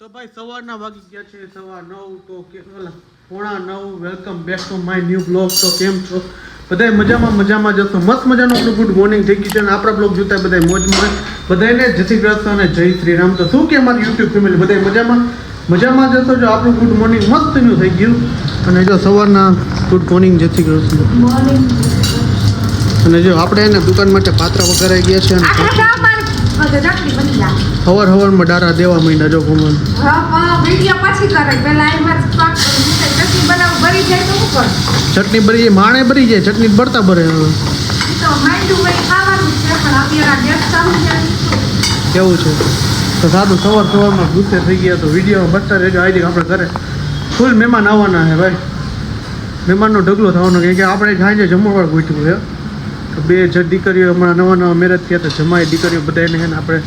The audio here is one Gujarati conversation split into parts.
તો ભાઈ સવારના વાગી ગયા છે 9:15 તો કે 8:45 welcome back to my new blog. તો કેમ છો બધાય? મજામાં જશો. મસ્ત મજાનું આપણું ગુડ મોર્નિંગ થઈ ગયું છે અને આપણા બ્લોગ જોતા બધાય મોજમાં. બધાને જય શ્રી કૃષ્ણ અને જય શ્રી રામ. તો શું કે મારી યુટ્યુબ ફેમિલી બધાય મજામાં જશો. જો આપણું ગુડ મોર્નિંગ મસ્તનું થઈ ગયું અને જો સવારના ગુડ મોર્નિંગ જય શ્રી કૃષ્ણ. અને જો આપણે એને દુકાન માટે પાત્રા વગાડાઈ ગયા છે અને હવારમાં ડારા દેવા માંડ્યા. જો કોમલ ચટણી બરી જાય, માણે બરી જાય, ચટણી બળતા બરે. કેવું છે તો સારું સવારમાં ગુસ્સે થઈ ગયા. તો વિડીયો બચતા રહેજો. આજે આપણે ઘરે ફૂલ મહેમાન આવવાના છે ભાઈ. મહેમાનનો ઢગલો થવાનો કે આપણે સાંજે જમણવાર ગોઠવું છે. તો બે દીકરીઓ હમણાં નવા મેરેજ થયા તો જમાઈ દીકરીઓ બધાને છે ને આપણે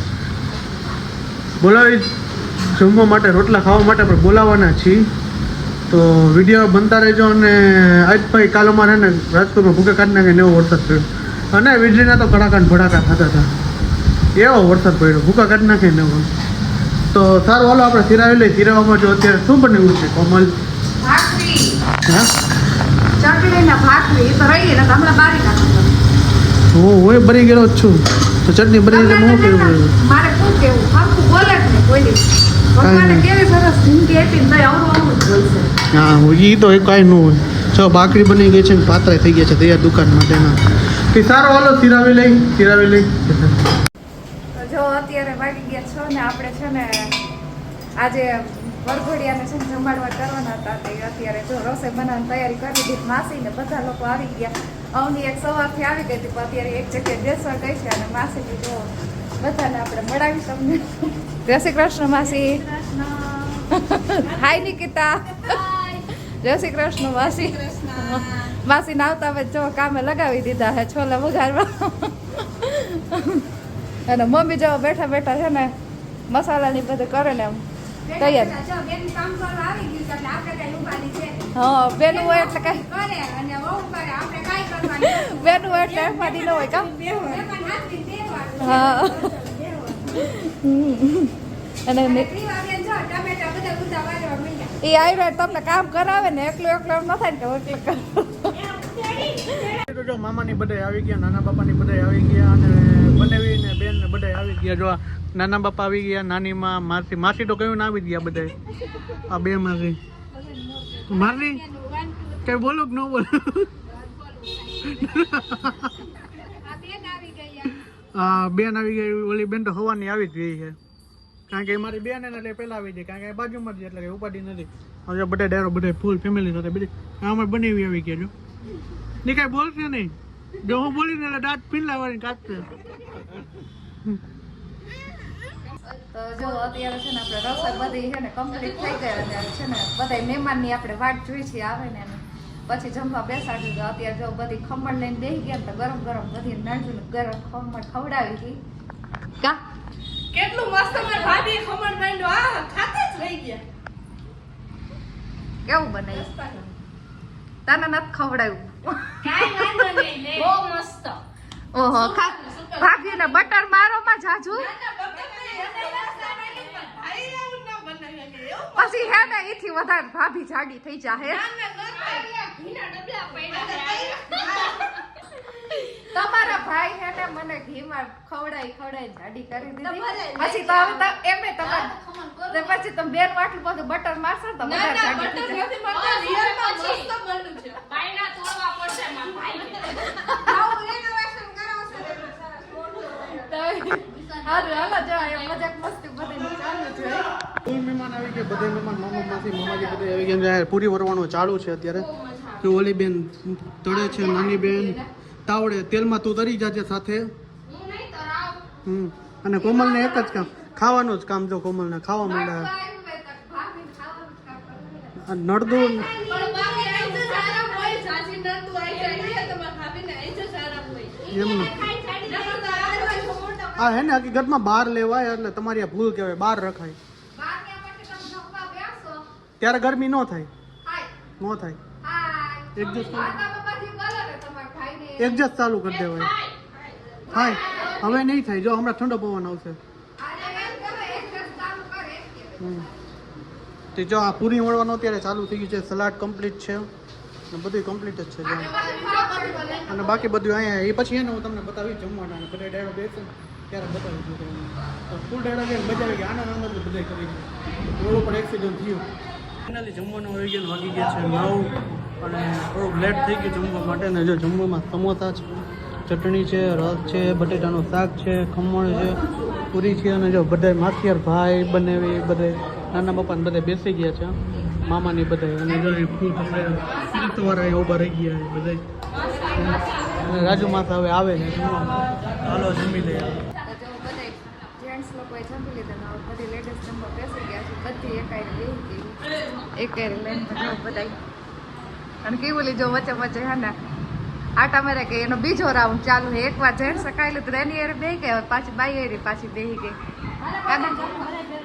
બોલાવી જમવા માટે, રોટલા ખાવા માટે આપણે બોલાવવાના છીએ. તો વિડીયો બનતા રહેજો. અને આજ ભાઈ કાલ અમારે ને રાજકોટમાં ભૂકે કાઢી નાખે એવો વરસાદ પડ્યો અને વીજળીના તો કડાકા ભડાકા થતા હતા. એવો વરસાદ પડ્યો, ભૂકા કાઢી નાખે ને એવો. તો સારું હાલો આપણે સિરાવી લઈએ. સિરાવામાં જો અત્યારે શું બન્યું છે કોમલ? હા ચટણીના ભાખરી તો રહી ને હમણાં બારી નાખો. હું ભરી ગયેલો જ છું. તો ચટણી ભરી હું કેવું મારે શું કેવું આખું બોલે જ નહીં કોઈ ભગવાને કેવી સરસ જિંદગી આપી ને આવું બોલશે. હા એ તો કાંઈ ન હોય. જો ભાખરી બની ગઈ છે ને પાત્રા થઈ ગયા છે તૈયાર દુકાન માટેના. કે સારો હાલો સિરાવી લઈ. જો અત્યારે વાગી ગયા છો ને આપણે છે ને આજે વરઘોડિયાને છે ને જમાડવા કરવાના હતા. તે અત્યારે જો રસોઈ બનાવવાની તૈયારી કરી દીધી. માસી ને બધા લોકો આવી ગયા. અવની એક સવારથી આવી ગઈ હતી પણ અત્યારે એક જગ્યાએ બેસવા ગઈ છે અને માસીની જો બધાને આપણે મળાવી તમને. જય શ્રી કૃષ્ણ માસી. હાય નિકિતા. જય શ્રી કૃષ્ણ માસી. માસી ના આવતા હવે જો કામે લગાવી દીધા હે છોલા વઘારવા. અને મમ્મી જો બેઠા બેઠા છે ને મસાલાની બધું કરે ને એમ તૈયાર. હા બેનું હોય એટલે કઈ બેનું હોય એટલે એફાદી ન હોય કામ. હા અને એ આવી તમને કામ કરાવે ને એકલું ન થાય ને એટલે જો મામાની બધાય આવી ગયા, નાના બાપાની બધાય આવી ગયા અને બનેવી ને બેન ને બધાય આવી ગયા. જો નાના બાપા આવી ગયા, નાની માં, માસી તો કયું ના આવી ગયા બધાય. આ બે માસી કઈ બોલું કે ન બોલું? હા બેન આવી ગઈ. ઓલી બેન તો હવાની આવી જ ગઈ છે કારણ કે મારી બેન એને એટલે પહેલા આવી જાય કારણ કે બાજુમાં જ એટલે કઈ ઉપાડી નથી. હવે બધા ડાયરો બધા ફૂલ ફેમિલી સાથે બધી આમાં બનેવી આવી ગયા. જો ની કઈ બોલશે નહીં. જો હું બોલીને એટલે દાંત પીલાવાની કાઢશે. તો જો અત્યારે છે ને આપણે રસોઈ બધી છે ને કમ્પ્લીટ થઈ ગઈ અને છે ને બધા મહેમાનની આપણે વાટ જોઈ છે આવે ને પછી જમવા બેસાડ્યું. તો અત્યારે જો બધી ખમણ લઈને બેસી ગયા તો ગરમ બધી નાનું ગરમ ખમણ ખવડાવી હતી. કા કેટલું મસ્ત મારી ભાભી ખમણ માંડ્યો. આ ખાતે જ રહી ગયા. કેવું બનાવ્યું? તને નથી ખવડાવ્યું? કાઈ વાંધો નહીં લે. બહુ મસ્ત. ઓહો ભાભીને બટર મારો માં જાજુ. પછી હે ને એથી વધારે ભાભી જાડી થઈ જાહે. તમારા ભાઈ હે ને મને ઘીમાં ખવડાઈ જાડી કરી દીધી. પછી તો હવે એમે તમારે પછી તમે બેન આટલું બધું બટર મારશો તો વધારે જાડી થઈ મહેમાન આવી ગયા. બધા મહેમાન મામા માસી મામાજી બધા આવી ગયા. પૂરી વરવાનું ચાલુ છે અત્યારે. કે ઓલી બેન તળે છે, નાની બેન તાવડે તેલમાં તું તરી જાજે સાથે. અને કોમલને એક જ કામ, ખાવાનું જ કામ. જો કોમલને ખાવા માંડ્યા નડદું. એમનું હા હે ને હકીકતમાં બહાર લેવાય એટલે તમારી આ ભૂલ કહેવાય. બહાર રખાય ત્યારે ગરમી ન થાય. એડજસ્ટ ચાલુ કરી દેવાય. થાય હવે નહીં થાય. જો હમણાં ઠંડો પવન આવશે. તે જો આ પૂરી વળવાનું અત્યારે ચાલુ થઈ ગયું છે, સલાડ કમ્પ્લીટ છે ને બધું કમ્પ્લીટ જ છે જો. અને બાકી બધું અહીંયા એ પછી એને હું તમને બતાવી જમવાના અને બધા ડાયરો બેસે ને ત્યારે બતાવી દઉં તમને. તો ફૂલ ડાયરો કે મજા આવી ગઈ, આનંદ આનંદ બધા કરી ગયું. રોડ ઉપર એક્સિડન્ટ થયું. ફાઇનલી જમવાનું આવી ગયું, વાગી ગયા છે 9 અને થોડુંક લેટ થઈ ગયું જમવા માટે. ને જો જમવામાં સમોસા છે, ચટણી છે, રસ છે, બટેટાનું શાક છે, ખમણ છે, પૂરી છે અને જો બધા માથિયાર ભાઈ બનેવી બધા નાના બાપા ને બધા બેસી ગયા છે, મામાની બધા. અને જો ફૂલ વાળા ઊભા રહી ગયા છે બધા. અને રાજુ માથા હવે આવે છે જમવા. હાલો જમી લઈએ. જેન્ટ્સ લોકોએ જમી લીધા ને બધી લેડીઝ જમવા બેસી ગયા છે, બધી એકાઈ બેસી ગઈ, એકાઈ લઈને બધા. અને કેવું લીધો વચ્ચે વચ્ચે હે ને આટા મારે કે એનો બીજો રાઉન્ડ ચાલુ છે. એકવાર જેન્ટ્સ ખાઈ લીધું એની એરે બે ગઈ, પાછી બાઈ એરી પાછી બેસી ગઈ.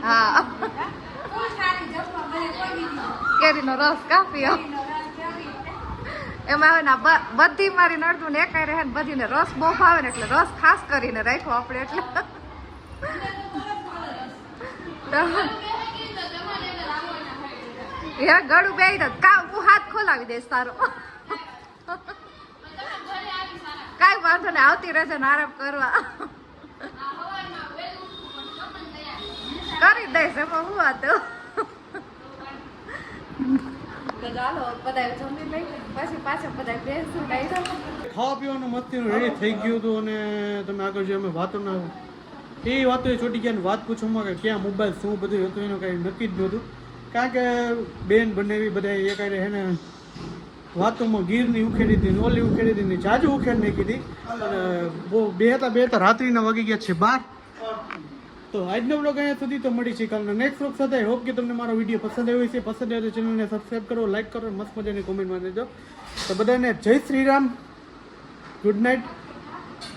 હા કેરીનો રસ કાપ્યો એમાં હવે ના બધી મારી નડતું ને એકાઈ રહે ને બધીને રસ બહુ ભાવે ને એટલે રસ ખાસ કરીને રાખ્યો આપણે. એટલે હે ગળું બે કા હું હાથ ખોલાવી દઈશ તારો. કાંઈ વાંધો ને આવતી રહેશે ને આરામ કરવા કરી દઈશ એમાં હું હતું. ચાલો બધા જમી લઈ પછી પાછા બધા બેસું ખાવા પીવાનું મસ્તીનું રેડી થઈ ગયું હતું. અને તમે આગળ જે અમે વાતો ના એ વાતો એ છોટી ગયા ને વાત પૂછવામાં કે ક્યાં મોબાઈલ શું બધું હતું એનું કાંઈ નક્કી જ નહોતું. કારણ કે બેન બનેવી બધા એ કાંઈ હે ને વાતોમાં ગીરની ઉખેડી હતી, ઓલી ઉખેડી હતી ને જાજુ ઉખેડ નાખી હતી. અને બહુ બે હતા રાત્રિના વાગી ગયા છે 12. તો આજનો બ્લોગ અહીંયા સુધી તો મળી છે કાલનો નેક્સ્ટ બ્લોગ સાથે. હોપ કે તમને મારો વિડીયો પસંદ આવ્યો છે. પસંદ આવ્યો તો ચેનલને સબસ્ક્રાઈબ કરો, લાઈક કરો, મસ્ત મજાની કોમેન્ટમાં દેજો. તો બધાને જય Shri Ram, good night,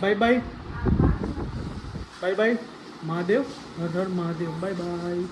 bye bye, bye bye, Mahadev હર હર મહાદેવ, બાય બાય.